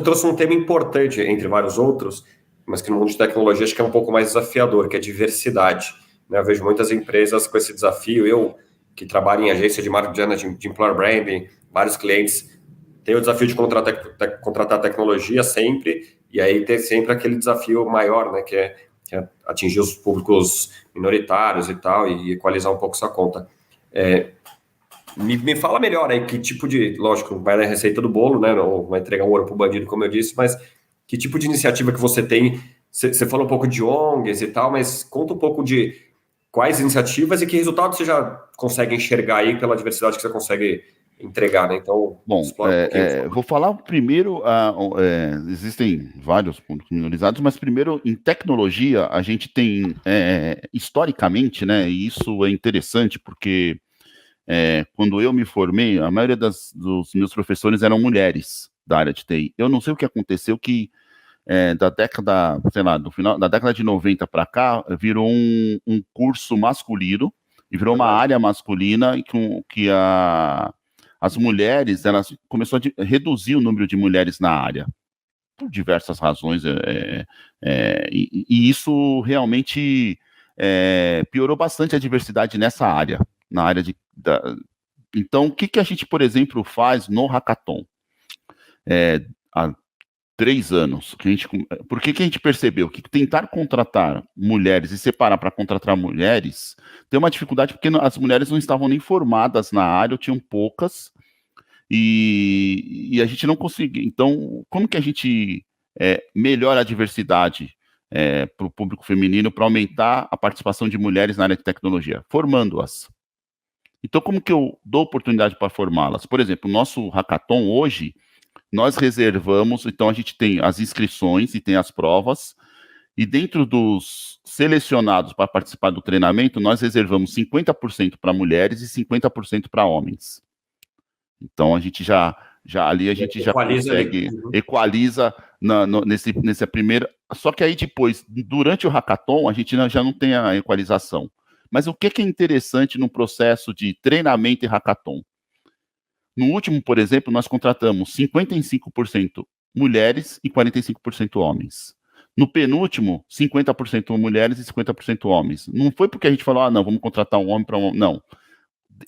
trouxe um tema importante, entre vários outros, mas que no mundo de tecnologia acho que é um pouco mais desafiador, que é diversidade. Né? Eu vejo muitas empresas com esse desafio. Eu, que trabalho em agência de marketing, de employer branding, vários clientes, tenho o desafio de contratar tecnologia sempre, e aí ter sempre aquele desafio maior, né, que é atingir os públicos minoritários e tal, e equalizar um pouco essa conta. Me fala melhor aí que tipo de, lógico, vai na receita do bolo, né? Não vai entregar um ouro pro bandido, como eu disse, mas que tipo de iniciativa que você tem? Você falou um pouco de ONGs e tal, mas conta um pouco de quais iniciativas e que resultados você já consegue enxergar aí pela diversidade que você consegue entregar, né? Então, Bom, explora um pouquinho. vou falar primeiro, existem vários pontos minorizados, mas primeiro, em tecnologia, a gente tem, historicamente, né, e isso é interessante porque quando eu me formei, a maioria dos meus professores eram mulheres da área de TI. Eu não sei o que aconteceu que da década, sei lá, do final da década de 90 para cá, virou um curso masculino e virou uma Verdade. área masculina que as mulheres, elas começou a reduzir o número de mulheres na área por diversas razões, e isso realmente piorou bastante a diversidade nessa área, na área então, o que a gente, por exemplo, faz no Hackathon? Há 3 anos, por que a gente percebeu que tentar contratar mulheres e separar para contratar mulheres tem uma dificuldade porque as mulheres não estavam nem formadas na área, ou tinham poucas, e a gente não conseguia. Então, como que a gente melhora a diversidade para o público feminino, para aumentar a participação de mulheres na área de tecnologia? Formando-as. Então, como que eu dou oportunidade para formá-las? Por exemplo, o nosso hackathon hoje, nós reservamos, então a gente tem as inscrições e tem as provas, e dentro dos selecionados para participar do treinamento, nós reservamos 50% para mulheres e 50% para homens. Então a gente já ali a gente já Equaliza ali. consegue equaliza nessa primeira. Só que aí depois, durante o hackathon, a gente já não tem a equalização. Mas o que é interessante no processo de treinamento e hackathon? No último, por exemplo, nós contratamos 55% mulheres e 45% homens. No penúltimo, 50% mulheres e 50% homens. Não foi porque a gente falou, não, vamos contratar um homem para um. Não.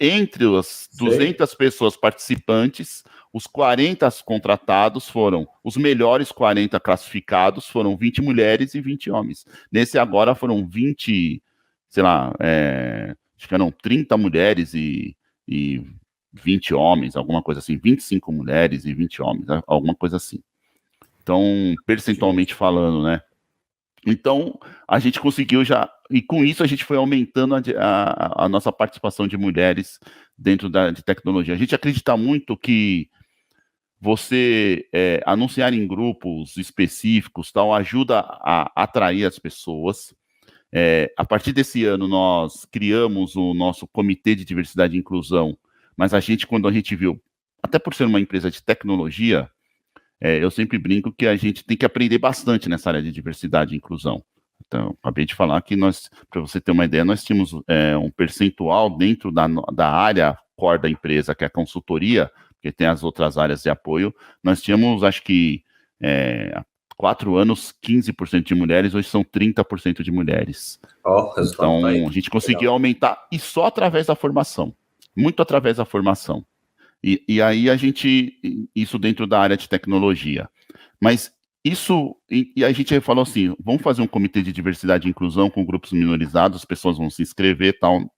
Entre as 200 pessoas participantes, os 40 contratados foram, os melhores 40 classificados foram 20 mulheres e 20 homens. Nesse agora foram 20, sei lá, acho que eram 30 mulheres e 20 homens, alguma coisa assim, 25 mulheres e 20 homens, alguma coisa assim. Então, percentualmente falando, né? Então, a gente conseguiu já, e com isso a gente foi aumentando a nossa participação de mulheres dentro de tecnologia. A gente acredita muito que você anunciar em grupos específicos tal ajuda a atrair as pessoas. A partir desse ano, nós criamos o nosso Comitê de Diversidade e Inclusão, mas quando a gente viu, até por ser uma empresa de tecnologia, eu sempre brinco que a gente tem que aprender bastante nessa área de diversidade e inclusão. Então, acabei de falar que para você ter uma ideia, nós tínhamos um percentual dentro da área core da empresa, que é a consultoria, porque tem as outras áreas de apoio, nós tínhamos, acho que, há 4 anos, 15% de mulheres, hoje são 30% de mulheres. Ó, o resultado tá aí. Então, a gente conseguiu aumentar, e só através da formação, muito através da formação. E aí isso dentro da área de tecnologia. Mas e a gente falou assim, vamos fazer um comitê de diversidade e inclusão com grupos minorizados, as pessoas vão se inscrever e tal,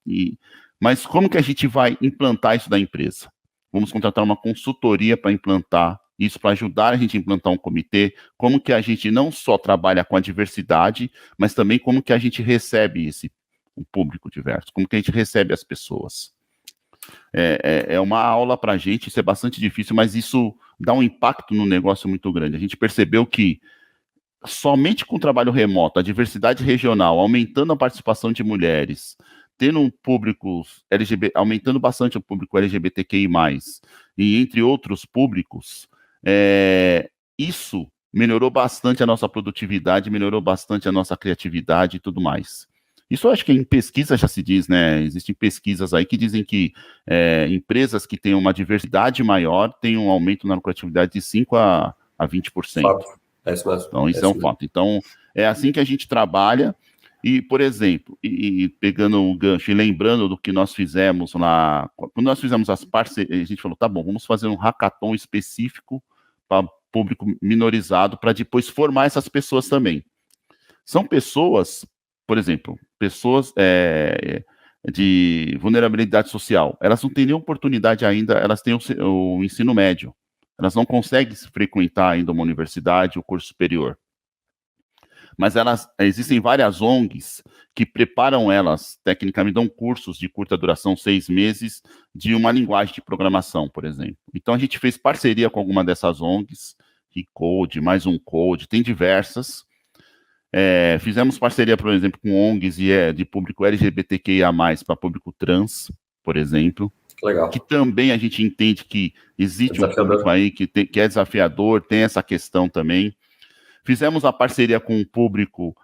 mas como que a gente vai implantar isso da empresa? Vamos contratar uma consultoria para implantar isso, para ajudar a gente a implantar um comitê, como que a gente não só trabalha com a diversidade, mas também como que a gente recebe um público diverso, como que a gente recebe as pessoas. É uma aula para a gente, isso é bastante difícil, mas isso dá um impacto no negócio muito grande. A gente percebeu que somente com o trabalho remoto, a diversidade regional, aumentando a participação de mulheres, tendo um público LGBT, aumentando bastante o público LGBTQI+, e entre outros públicos, isso melhorou bastante a nossa produtividade, melhorou bastante a nossa criatividade e tudo mais. Isso eu acho que em pesquisa já se diz, né? Existem pesquisas aí que dizem que empresas que têm uma diversidade maior têm um aumento na lucratividade de 5 a a 20%. Fato. É isso mesmo. Então, isso é um fato. Então, é assim que a gente trabalha. E, por exemplo, pegando um gancho e lembrando do que nós fizemos lá, quando nós fizemos as parcerias, a gente falou, tá bom, vamos fazer um hackathon específico para público minorizado, para depois formar essas pessoas também. São pessoas, por exemplo, pessoas de vulnerabilidade social, elas não têm nenhuma oportunidade ainda, elas têm o ensino médio, elas não conseguem frequentar ainda uma universidade ou curso superior. Mas existem várias ONGs que preparam elas, tecnicamente, dão cursos de curta duração, 6 meses, de uma linguagem de programação, por exemplo. Então, a gente fez parceria com alguma dessas ONGs, Recode, Mais Um Code, tem diversas. Fizemos parceria, por exemplo, com ONGs de público LGBTQIA+, para público trans, por exemplo. Legal. Que também a gente entende que existe um público aí que é desafiador, tem essa questão também. Fizemos a parceria com um público,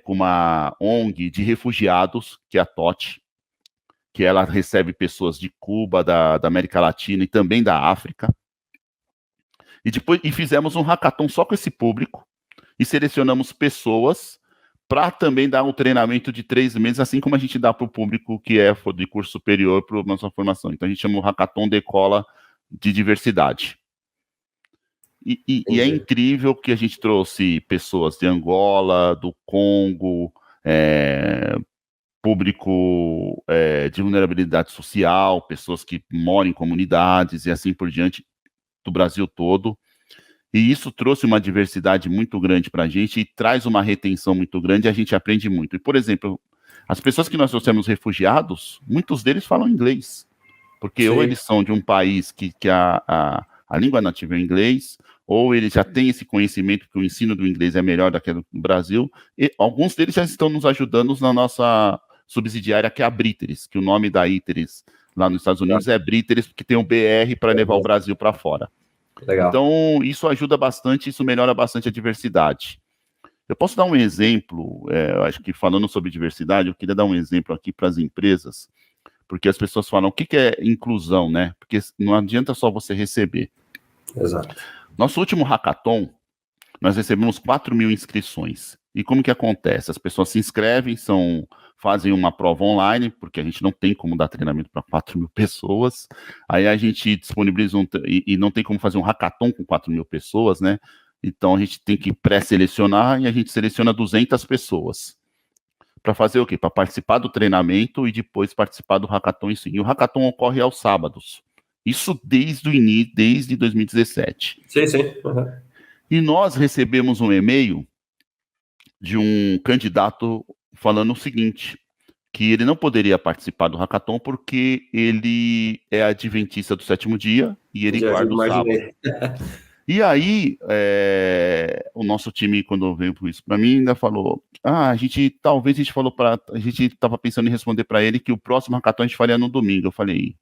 com uma ONG de refugiados, que é a TOT, que ela recebe pessoas de Cuba, da América Latina e também da África. E fizemos um hackathon só com esse público e selecionamos pessoas para também dar um treinamento de 3 meses, assim como a gente dá para o público que é de curso superior para a nossa formação. Então, a gente chama o Hackathon Decola de Diversidade. E é incrível que a gente trouxe pessoas de Angola, do Congo, público de vulnerabilidade social, pessoas que moram em comunidades e assim por diante, do Brasil todo. E isso trouxe uma diversidade muito grande para a gente e traz uma retenção muito grande e a gente aprende muito. E, por exemplo, as pessoas que nós trouxemos refugiados, muitos deles falam inglês, porque Sim. ou eles são de um país que a língua nativa é inglês, ou eles já têm esse conhecimento que o ensino do inglês é melhor do que no Brasil, e alguns deles já estão nos ajudando na nossa subsidiária, que é a Briteres, que o nome da Iteres lá nos Estados Unidos é Briteres, porque tem um BR para levar o Brasil para fora. Legal. Então, isso ajuda bastante, isso melhora bastante a diversidade. Eu posso dar um exemplo, eu acho que falando sobre diversidade, eu queria dar um exemplo aqui para as empresas, porque as pessoas falam, o que é inclusão, né? Porque não adianta só você receber. Exato. Nosso último hackathon, nós recebemos 4.000 inscrições. E como que acontece? As pessoas se inscrevem, fazem uma prova online, porque a gente não tem como dar treinamento para 4.000 pessoas. Aí a gente disponibiliza e não tem como fazer um hackathon com 4.000 pessoas, né? Então a gente tem que pré-selecionar e a gente seleciona 200 pessoas. Para fazer o quê? Para participar do treinamento e depois participar do hackathon em si. E o hackathon ocorre aos sábados. Isso desde o início, desde 2017. Sim. Uhum. E nós recebemos um e-mail de um candidato falando o seguinte, que ele não poderia participar do hackathon porque ele é adventista do 7º dia e ele guarda o sábado. E aí, o nosso time, quando veio isso para mim, ainda falou, a gente estava pensando em responder para ele que o próximo hackathon a gente faria no domingo. Eu falei,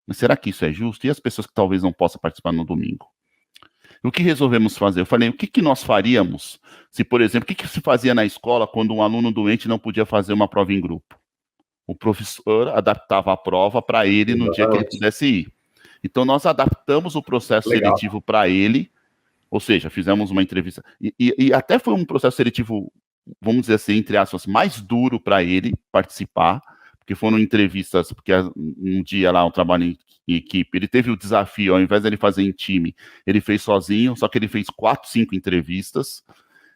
mas será que isso é justo? E as pessoas que talvez não possam participar no domingo? O que resolvemos fazer? Eu falei, o que nós faríamos se, por exemplo, o que se fazia na escola quando um aluno doente não podia fazer uma prova em grupo? O professor adaptava a prova para ele no dia que ele pudesse ir. Então, nós adaptamos o processo seletivo para ele, ou seja, fizemos uma entrevista. E até foi um processo seletivo, vamos dizer assim, entre aspas, mais duro para ele participar, porque foram entrevistas, porque um dia lá, um trabalho em equipe, ele teve o desafio, ao invés de ele fazer em time, ele fez sozinho, só que ele fez 4, 5 entrevistas,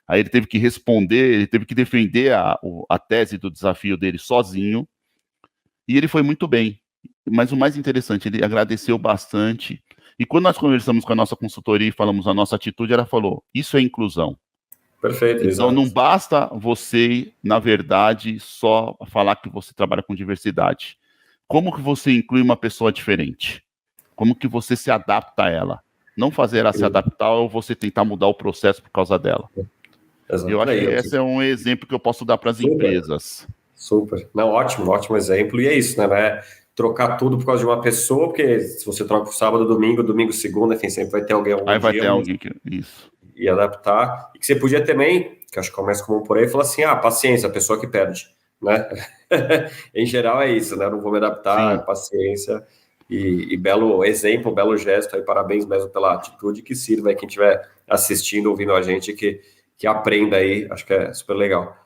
aí ele teve que responder, ele teve que defender a tese do desafio dele sozinho, e ele foi muito bem. Mas o mais interessante, ele agradeceu bastante, e quando nós conversamos com a nossa consultoria e falamos a nossa atitude, ela falou, isso é inclusão. Perfeito, então exato. Não basta você, na verdade, só falar que você trabalha com diversidade. Como que você inclui uma pessoa diferente? Como que você se adapta a ela? Não fazer ela se adaptar ou você tentar mudar o processo por causa dela. Exato. Eu acho que esse é um exemplo que eu posso dar para as empresas. Super. Não, ótimo exemplo. E é isso, né? Não é trocar tudo por causa de uma pessoa, porque se você troca o sábado, domingo, segunda, enfim, sempre vai ter alguém Aí vai ter alguém que... Isso. E adaptar. E que você podia também, que acho que é o mais comum por aí, falar assim, paciência, a pessoa que perde, né? Em geral é isso, né? Eu não vou me adaptar, paciência. e belo exemplo, belo gesto aí, parabéns mesmo pela atitude, que sirva aí quem estiver assistindo, ouvindo a gente, que aprenda aí, acho que é super legal.